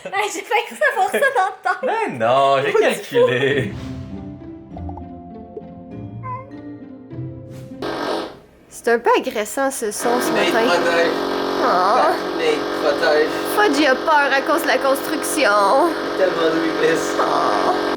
Hey, j'ai failli savoir ça dans le temps. Ben non, j'ai calculé. C'est un peu agressant ce son ce Nate matin. protège. Oh, Nate protège. Fudge a peur à cause de la construction. Tellement de weakness.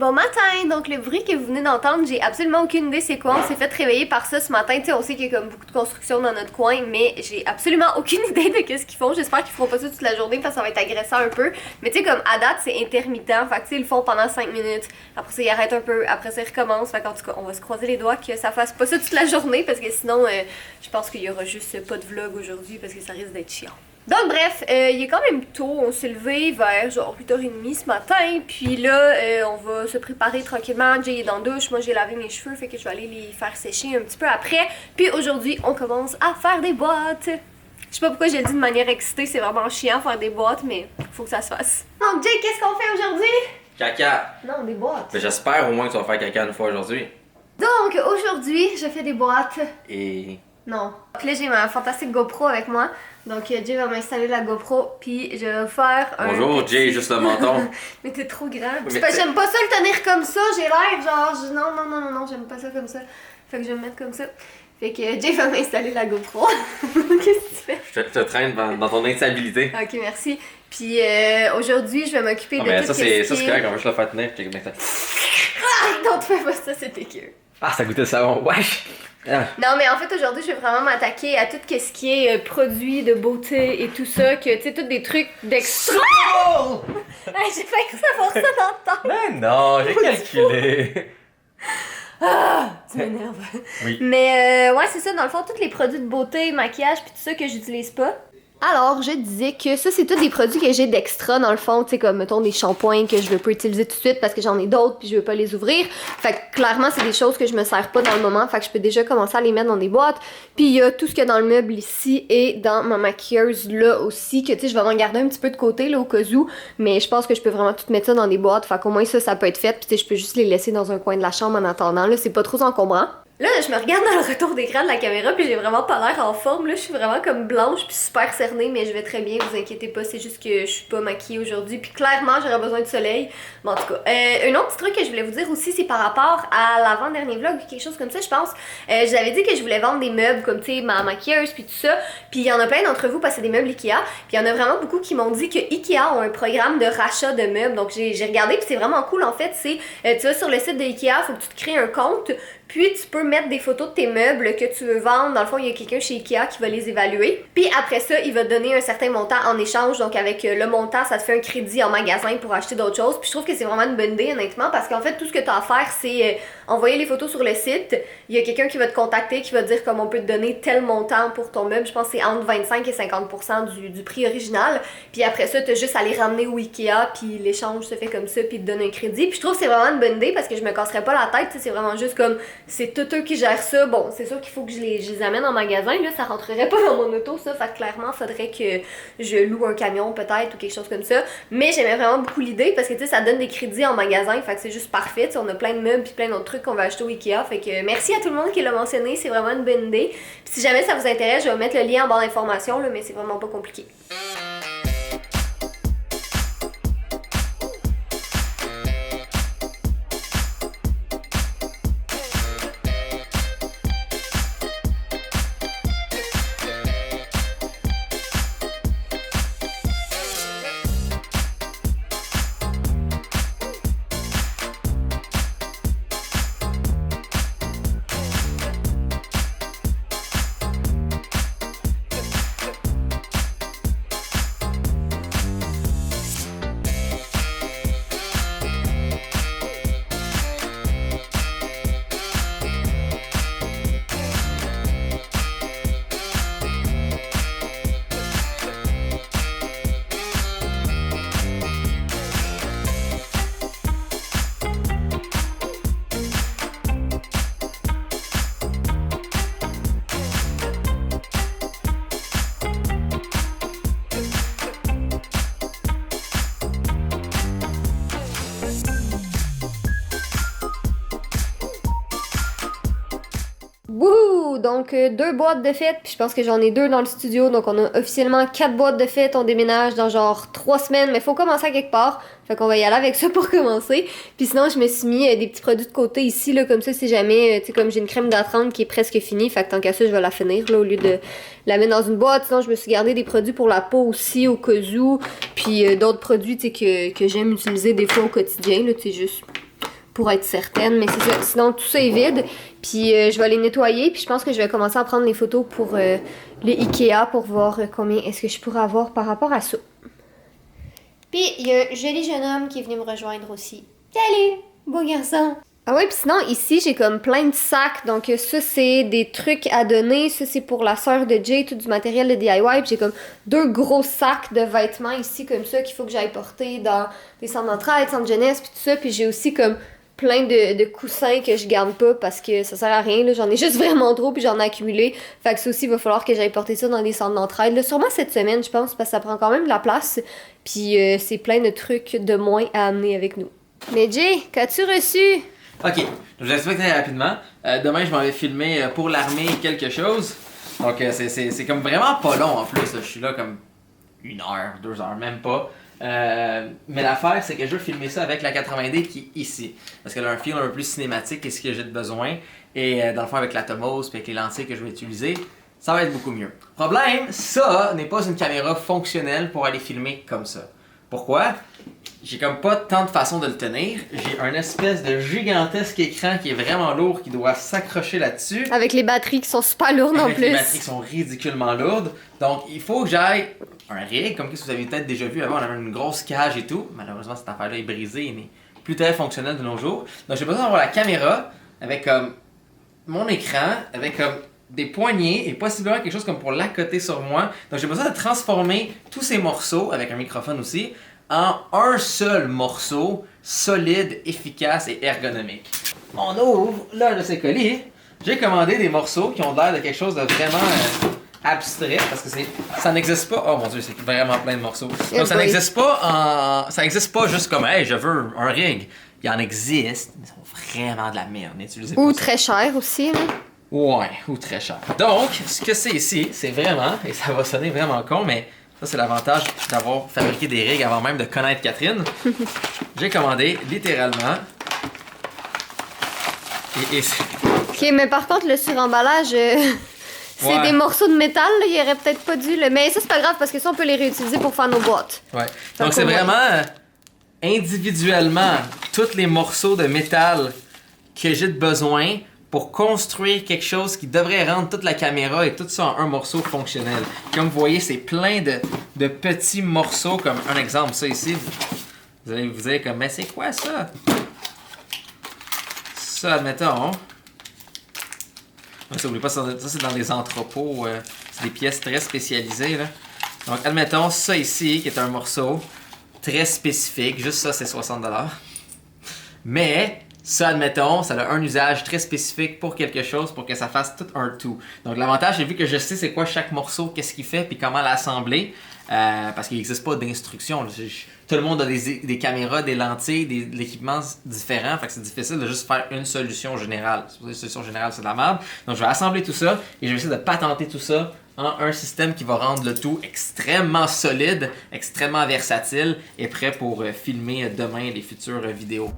Bon matin, donc le bruit que vous venez d'entendre, j'ai absolument aucune idée c'est quoi. On s'est fait réveiller par ça ce matin. Tu sais, on sait qu'il y a comme beaucoup de construction dans notre coin, mais j'ai absolument aucune idée de qu'est-ce qu'ils font. J'espère qu'ils feront pas ça toute la journée parce que ça va être agressant un peu. Mais tu sais, comme à date, c'est intermittent. Fait que tu sais, ils le font pendant 5 minutes. Après ça, ils arrêtent un peu. Après ça, ils recommencent. Fait qu'en tout cas, on va se croiser les doigts que ça fasse pas ça toute la journée parce que sinon, je pense qu'il y aura juste pas de vlog aujourd'hui parce que ça risque d'être chiant. Donc bref, il est quand même tôt, on s'est levé vers genre 8h30 ce matin, puis là on va se préparer tranquillement. Jay est dans la douche, moi j'ai lavé mes cheveux, fait que je vais aller les faire sécher un petit peu après. Puis aujourd'hui on commence à faire des boîtes. Je sais pas pourquoi je le dis de manière excitée, c'est vraiment chiant faire des boîtes, mais faut que ça se fasse. Donc Jay, qu'est-ce qu'on fait aujourd'hui? Caca. Non, des boîtes. Ben, j'espère au moins que tu vas faire caca une fois aujourd'hui. Donc aujourd'hui, je fais des boîtes. Et. Non. Donc là j'ai ma fantastique GoPro avec moi. Donc Jay va m'installer la GoPro puis je vais faire un Bonjour, petit... Jay, juste le menton. Mais t'es trop grand. Mais C'est parce que t'es- j'aime pas ça le tenir comme ça, j'ai l'air genre... Non, j'aime pas ça comme ça. Fait que je vais me mettre comme ça. Fait que Jay va m'installer la GoPro. Qu'est-ce que tu fais? Je te traîne dans ton instabilité. Ok, merci. Puis aujourd'hui, je vais m'occuper Ah, de mais tout ça, ce qui est... c'est correct, on va juste le faire tenir. Check bien ça. Ah, non, tu fais pas ça, c'est dégueu. Ah, ça goûtait savon, wesh! Ah. Non, mais en fait, aujourd'hui, je vais vraiment m'attaquer à tout ce qui est produits de beauté et tout ça, que tu sais, tous des trucs d'extra. Hey, j'ai failli savoir ça dans le temps. Ben non, j'ai calculé. Tu m'énerves. Oui. Mais ouais, c'est ça, dans le fond, tous les produits de beauté, maquillage, puis tout ça que j'utilise pas. Alors, je disais que ça, c'est tous des produits que j'ai d'extra, dans le fond, tu sais, comme, mettons, des shampoings que je veux pas utiliser tout de suite parce que j'en ai d'autres puis je veux pas les ouvrir. Fait que, clairement, c'est des choses que je me sers pas dans le moment, fait que je peux déjà commencer à les mettre dans des boîtes. Puis il y a tout ce qu'il y a dans le meuble ici et dans ma maquilleuse là aussi, que, tu sais, je vais en garder un petit peu de côté, là, au cas où, mais je pense que je peux vraiment tout mettre ça dans des boîtes, fait qu'au moins ça peut être fait, puis tu sais, je peux juste les laisser dans un coin de la chambre en attendant, là, c'est pas trop encombrant. Là, je me regarde dans le retour d'écran de la caméra puis j'ai vraiment pas l'air en forme. Là, je suis vraiment comme blanche puis super cernée, mais je vais très bien, vous inquiétez pas. C'est juste que je suis pas maquillée aujourd'hui. Puis clairement, j'aurais besoin de soleil. Mais en tout cas, un autre petit truc que je voulais vous dire aussi, c'est par rapport à l'avant-dernier vlog ou quelque chose comme ça, je pense. Je vous avais dit que je voulais vendre des meubles comme, tu sais, ma maquilleuse puis tout ça. Puis il y en a plein d'entre vous parce que c'est des meubles Ikea. Puis il y en a vraiment beaucoup qui m'ont dit que Ikea ont un programme de rachat de meubles. Donc j'ai regardé puis c'est vraiment cool en fait. C'est, tu vas sur le site de Ikea, faut que tu te crées un compte. Puis tu peux mettre des photos de tes meubles que tu veux vendre. Dans le fond, il y a quelqu'un chez Ikea qui va les évaluer. Puis après ça, il va te donner un certain montant en échange. Donc avec le montant, ça te fait un crédit en magasin pour acheter d'autres choses. Puis je trouve que c'est vraiment une bonne idée, honnêtement, parce qu'en fait, tout ce que tu as à faire, c'est envoyer les photos sur le site. Il y a quelqu'un qui va te contacter, qui va te dire comment on peut te donner tel montant pour ton meuble. Je pense que c'est entre 25 et 50% du prix original. Puis après ça, tu as juste à les ramener au Ikea, puis l'échange se fait comme ça, puis il te donne un crédit. Puis je trouve que c'est vraiment une bonne idée parce que je me casserais pas la tête. C'est vraiment juste comme... C'est tout eux qui gèrent ça. Bon, c'est sûr qu'il faut que je les amène en magasin. Là, ça rentrerait pas dans mon auto, ça. Fait que clairement, faudrait que je loue un camion peut-être ou quelque chose comme ça. Mais j'aimais vraiment beaucoup l'idée parce que tu sais, ça donne des crédits en magasin. Fait que c'est juste parfait. T'sais, on a plein de meubles puis plein d'autres trucs qu'on va acheter au Ikea. Fait que merci à tout le monde qui l'a mentionné. C'est vraiment une bonne idée. Puis si jamais ça vous intéresse, je vais mettre le lien en barre d'informations, là, mais c'est vraiment pas compliqué. donc 2 boîtes de fête, puis je pense que j'en ai 2 dans le studio, donc on a officiellement 4 boîtes de fête, on déménage dans genre 3 semaines, mais faut commencer à quelque part, fait qu'on va y aller avec ça pour commencer. Puis sinon, je me suis mis des petits produits de côté ici, là, comme ça, si jamais, tu sais, comme j'ai une crème d'hydratante qui est presque finie, fait que tant qu'à ça, je vais la finir, là, au lieu de la mettre dans une boîte. Sinon, je me suis gardé des produits pour la peau aussi, au cas où, puis d'autres produits, tu sais, que j'aime utiliser des fois au quotidien, là, tu sais, juste pour être certaine, mais c'est ça. Sinon, tout ça est vide, puis je vais les nettoyer, puis je pense que je vais commencer à prendre les photos pour les Ikea pour voir combien est-ce que je pourrais avoir par rapport à ça. Puis, il y a un joli jeune homme qui est venu me rejoindre aussi. Salut, beau garçon! Ah ouais, puis sinon, ici, j'ai comme plein de sacs, donc ça, c'est des trucs à donner, ça, c'est pour la sœur de Jay, tout du matériel de DIY, puis j'ai comme 2 gros sacs de vêtements ici, comme ça, qu'il faut que j'aille porter dans des centres d'entraide, centres de jeunesse, puis tout ça, puis j'ai aussi comme plein de coussins que je garde pas parce que ça sert à rien, là. J'en ai juste vraiment trop puis j'en ai accumulé. Fait que ça aussi, il va falloir que j'aille porter ça dans des centres d'entraide. Là, sûrement cette semaine, je pense, parce que ça prend quand même de la place. Puis c'est plein de trucs de moins à amener avec nous. Mais Jay, qu'as-tu reçu? Ok, je vous explique très rapidement. Demain, je m'en vais filmer pour l'armée quelque chose. Donc, c'est comme vraiment pas long en plus. Je suis là comme 1 heure, 2 heures, même pas. Mais l'affaire, c'est que je veux filmer ça avec la 80D qui est ici. Parce qu'elle a un feel un peu plus cinématique que ce que j'ai de besoin. Et dans le fond, avec la Tomos et avec les lentilles que je vais utiliser, ça va être beaucoup mieux. Problème, ça n'est pas une caméra fonctionnelle pour aller filmer comme ça. Pourquoi? J'ai comme pas tant de façon de le tenir. J'ai un espèce de gigantesque écran qui est vraiment lourd, qui doit s'accrocher là-dessus. Avec les batteries qui sont super lourdes en plus. Les batteries qui sont ridiculement lourdes. Donc, il faut que j'aille un rig, comme que vous avez peut-être déjà vu avant, on avait une grosse cage et tout. Malheureusement, cette affaire-là est brisée et n'est plus très fonctionnelle de nos jours. Donc, j'ai besoin d'avoir la caméra avec comme mon écran, avec comme des poignées et possiblement quelque chose comme pour l'accoter sur moi. Donc, j'ai besoin de transformer tous ces morceaux, avec un microphone aussi, en un seul morceau solide, efficace et ergonomique. On ouvre l'un de ces colis. J'ai commandé des morceaux qui ont l'air de quelque chose de vraiment abstrait parce que ça n'existe pas. Oh mon dieu, c'est vraiment plein de morceaux. Donc ça n'existe pas ça n'existe pas juste comme hey, je veux un rig. Il en existe, mais c'est vraiment de la merde. N'utilisez pas ou ça. Très cher aussi, là. Ouais, ou très cher. Donc, ce que c'est ici, c'est vraiment, et ça va sonner vraiment con, mais ça c'est l'avantage d'avoir fabriqué des rigs avant même de connaître Catherine. J'ai commandé littéralement. Ok, mais par contre, le suremballage, c'est des morceaux de métal, là, il aurait peut-être pas dû. Mais ça, c'est pas grave parce que ça, on peut les réutiliser pour faire nos boîtes. Ouais. Donc, c'est vraiment individuellement tous les morceaux de métal que j'ai de besoin pour construire quelque chose qui devrait rendre toute la caméra et tout ça en un morceau fonctionnel. Comme vous voyez, c'est plein de petits morceaux, comme un exemple, ça ici. Vous allez vous dire comme, mais c'est quoi ça? Ça, admettons. Ça, n'oubliez pas, ça c'est dans des entrepôts, c'est des pièces très spécialisées, là. Donc, admettons, ça ici, qui est un morceau très spécifique, juste ça, c'est 60$. Mais, ça, admettons, ça a un usage très spécifique pour quelque chose, pour que ça fasse tout un tout. Donc, l'avantage, c'est vu que je sais c'est quoi chaque morceau, qu'est-ce qu'il fait, puis comment l'assembler, parce qu'il n'existe pas d'instruction. Tout le monde a des caméras, des lentilles, de l'équipement différent, fait que c'est difficile de juste faire une solution générale. Une solution générale, c'est de la merde. Donc, je vais assembler tout ça, et je vais essayer de patenter tout ça en un système qui va rendre le tout extrêmement solide, extrêmement versatile, et prêt pour filmer demain les futures vidéos.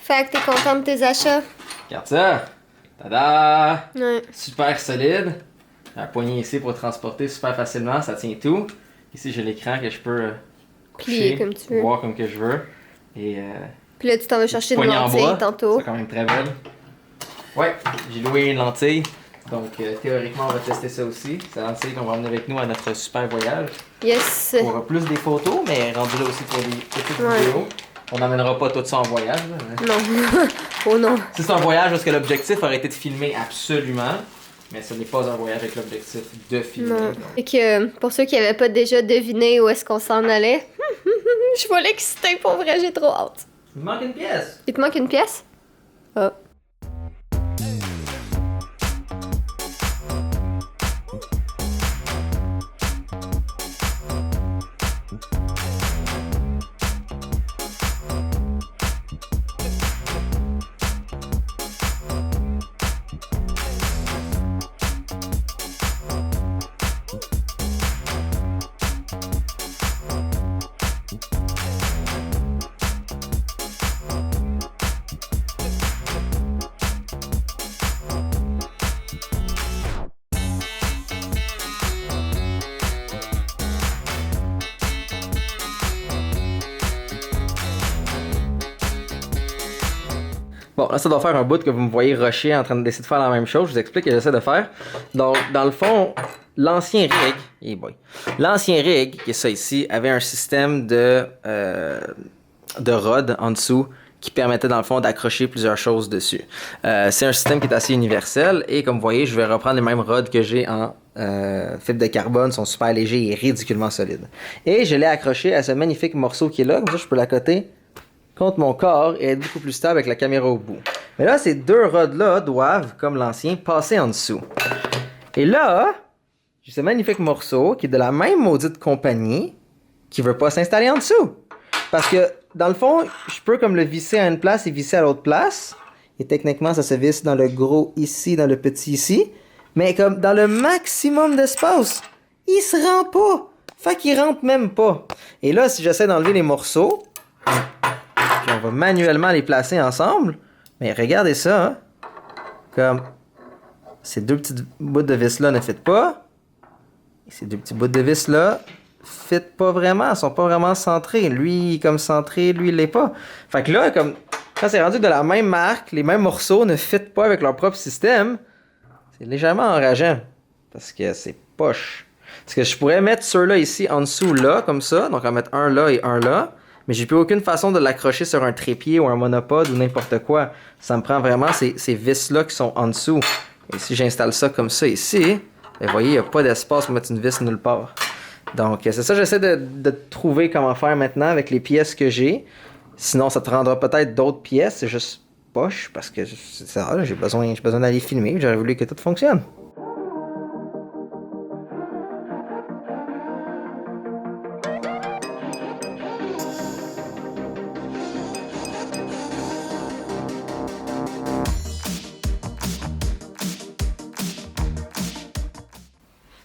Fait que t'es content de tes achats? Regarde ça! Tada! Ouais. Super solide. Un poignet ici pour transporter super facilement, ça tient tout. Ici j'ai l'écran que je peux plier comme tu veux. voir comme que je veux. Et Puis là, tu t'en vas chercher une poignée en lentille bois, tantôt. c'est quand même très belle. Ouais, j'ai loué une lentille. Donc théoriquement on va tester ça aussi. C'est la lentille qu'on va emmener avec nous à notre super voyage. Yes! Pour plus des photos, mais rendu là aussi pour des petites vidéos. On n'emmènera pas tout ça en voyage. Là. Non. Oh non. Si c'est un voyage parce que l'objectif aurait été de filmer absolument. Mais ce n'est pas un voyage avec l'objectif de filmer. Non. donc. Fait que pour ceux qui n'avaient pas déjà deviné où est-ce qu'on s'en allait, je suis pas excitée pour vrai, j'ai trop hâte. Il manque une pièce! Il te manque une pièce? Ah. Bon, là, ça doit faire un bout que vous me voyez rusher en train d'essayer de faire la même chose. Je vous explique ce que j'essaie de faire. Donc, dans le fond, l'ancien rig, l'ancien rig, qui est ça ici, avait un système de rod en dessous qui permettait, dans le fond, d'accrocher plusieurs choses dessus. C'est un système qui est assez universel et, comme vous voyez, je vais reprendre les mêmes rods que j'ai en fibre de carbone, sont super légers et ridiculement solides. Et je l'ai accroché à ce magnifique morceau qui est là, comme ça, je peux l'accoter contre mon corps et être beaucoup plus stable avec la caméra au bout. Mais là, ces deux rods-là doivent, comme l'ancien, passer en dessous. Et là, j'ai ce magnifique morceau qui est de la même maudite compagnie qui veut pas s'installer en dessous. Parce que, dans le fond, je peux comme le visser à une place et visser à l'autre place. Et techniquement, ça se visse dans le gros ici, dans le petit ici. Mais comme dans le maximum d'espace, il se rend pas. Fait qu'il rentre même pas. Et là, si j'essaie d'enlever les morceaux, puis on va manuellement les placer ensemble. Mais regardez ça, hein? Comme ces deux petites bouts de vis-là ne fit pas. Et ces deux petits bouts de vis-là fit pas vraiment, sont pas vraiment centrés. Lui, il est comme centré, lui, il l'est pas. Fait que là, comme quand c'est rendu de la même marque, les mêmes morceaux ne fit pas avec leur propre système, c'est légèrement enrageant. Parce que c'est poche. Parce que je pourrais mettre ceux-là ici en dessous, là, comme ça. Donc, on va mettre un là et un là. Mais j'ai plus aucune façon de l'accrocher sur un trépied ou un monopode ou n'importe quoi. Ça me prend vraiment ces vis-là qui sont en dessous. Et si j'installe ça comme ça ici, vous voyez, il n'y a pas d'espace pour mettre une vis nulle part. Donc, c'est ça, j'essaie de trouver comment faire maintenant avec les pièces que j'ai. Sinon, ça te rendra peut-être d'autres pièces. C'est juste poche parce que c'est ça, là, j'ai besoin d'aller filmer. J'aurais voulu que tout fonctionne.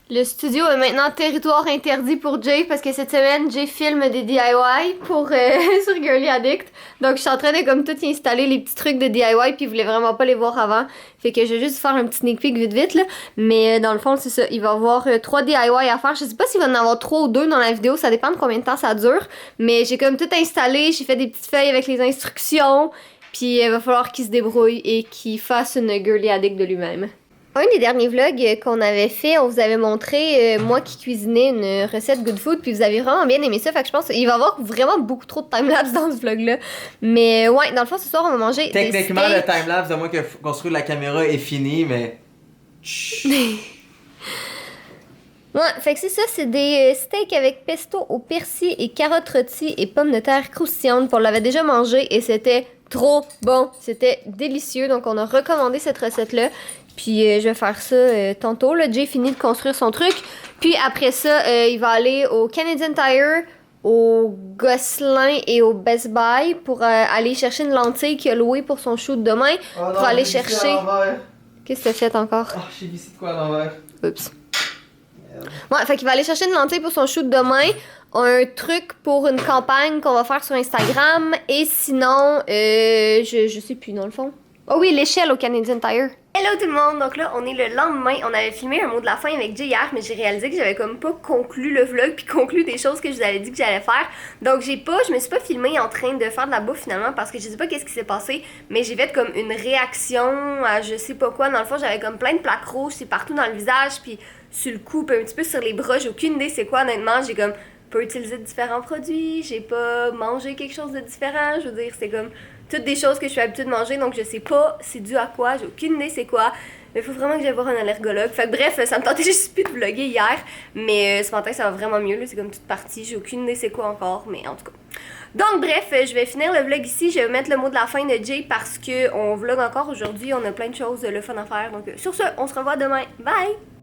Le studio est maintenant territoire interdit pour Jay parce que cette semaine, Jay filme des DIY pour sur Girly Addict. Donc, je suis en train de comme tout installer les petits trucs de DIY puis il voulait vraiment pas les voir avant. Fait que je vais juste faire un petit sneak peek vite là. Mais dans le fond, c'est ça. Il va y avoir 3 DIY à faire. Je sais pas s'il va en avoir 3 ou 2 dans la vidéo. Ça dépend de combien de temps ça dure. Mais j'ai comme tout installé. J'ai fait des petites feuilles avec les instructions. Puis il va falloir qu'il se débrouille et qu'il fasse une Girly Addict de lui-même. Un des derniers vlogs qu'on avait fait, on vous avait montré moi qui cuisinais une recette Good Food, puis vous avez vraiment bien aimé ça, fait que je pense qu'il va y avoir vraiment beaucoup trop de timelapse dans ce vlog-là. Mais ouais, dans le fond, ce soir, on va manger Techniquement, des steaks. le timelapse, de moins que construire la caméra est fini, mais... Ouais, fait que c'est ça, c'est des steaks avec pesto au persil et carottes rôties et pommes de terre croustillantes. On l'avait déjà mangé et c'était trop bon, c'était délicieux, donc on a recommandé cette recette-là. Puis je vais faire ça tantôt. Là, Jay finit de construire son truc. Puis après ça, il va aller au Canadian Tire, au Gosselin et au Best Buy pour aller chercher une lentille qu'il a louée pour son shoot demain. Oh non, pour aller chercher. Qu'est-ce que t'as fait encore? Oh, j'ai vissé de quoi à l'envers. Oups. Ouais, fait qu'il va aller chercher une lentille pour son shoot demain. Un truc pour une campagne qu'on va faire sur Instagram. Et sinon, je sais plus dans le fond. Oh oui, l'échelle au Canadian Tire. Hello tout le monde, donc là on est le lendemain, on avait filmé un mot de la fin avec Jay hier, mais j'ai réalisé que j'avais comme pas conclu le vlog puis conclu des choses que je vous avais dit que j'allais faire. Donc je me suis pas filmée en train de faire de la bouffe finalement parce que je sais pas qu'est-ce qui s'est passé, mais j'ai fait comme une réaction à je sais pas quoi. Dans le fond j'avais comme plein de plaques rouges, c'est partout dans le visage puis sur le cou puis un petit peu sur les bras, j'ai aucune idée c'est quoi honnêtement, j'ai comme pas utilisé différents produits, j'ai pas mangé quelque chose de différent, je veux dire c'est comme toutes des choses que je suis habituée de manger, donc je sais pas c'est dû à quoi, j'ai aucune idée c'est quoi. Mais il faut vraiment que j'aille voir un allergologue. Fait que bref, ça me tentait juste plus de vlogger hier. Mais ce matin, ça va vraiment mieux. C'est comme toute partie. J'ai aucune idée c'est quoi encore. Mais en tout cas. Donc bref, je vais finir le vlog ici. Je vais mettre le mot de la fin de Jay parce qu'on vlog encore aujourd'hui. On a plein de choses le fun à faire. Donc sur ce, on se revoit demain. Bye!